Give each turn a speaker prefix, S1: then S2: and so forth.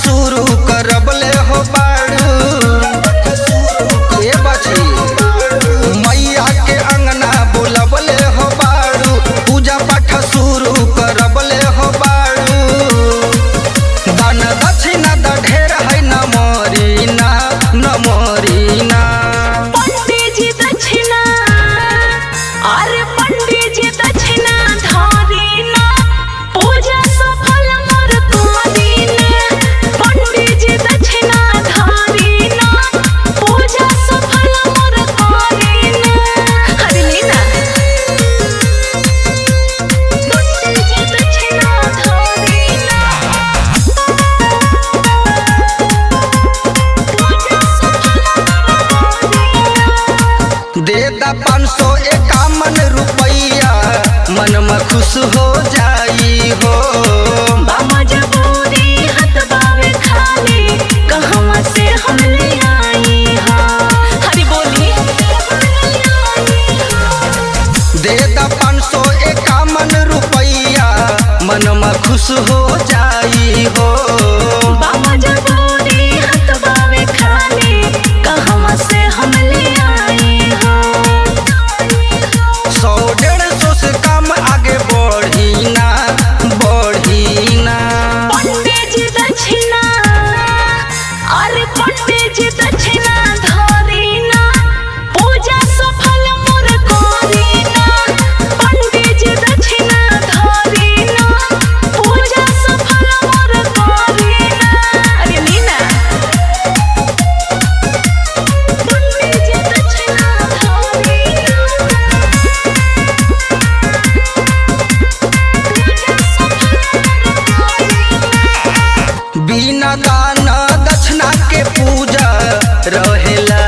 S1: शुरू करबले हो बाड़ू ए बची मैया के अंगना बुलबले हो बाड़ू पूजा पाठ शुरू करबले हो बाड़ू दान दक्षिणा द ढेर है न मोरीना न मोरीना
S2: पंडित जी दक्षिणा अरे पंडित जी दक्षिणा धारीना पूजा सफल मोर करीना पंडित जी दक्षिणा धारीना पूजा सफल मोर करीना हरे लीना पंडित जी दक्षिणा धारीना पूजा सफल
S1: दे दा 551 रुपया मन में खुश हो जाई हो
S2: बाबा जबूरी हाथ बावे खाली कहवा से हम ले आई हा हरी बोली
S1: दे दा 551 रुपया मन में खुश हो जाई हो
S2: बाबा जबूरी हाथ बावे खाली कहवा से हम ले आई हा
S1: 100-150 से कम आगे बढ़ी ना
S2: पंडित जी दक्षिणा अरे पंडित जी दक्षिणा धारीना पूजा सफल मोर करीना पंडित जी दक्षिणा धारीना पूजा सफल मोर करीना अरे लीना पंडित जी दक्षिणा धारीना पूजा सफल मोर करीना
S1: बिना दान दक्षिणा के पूजा रहेला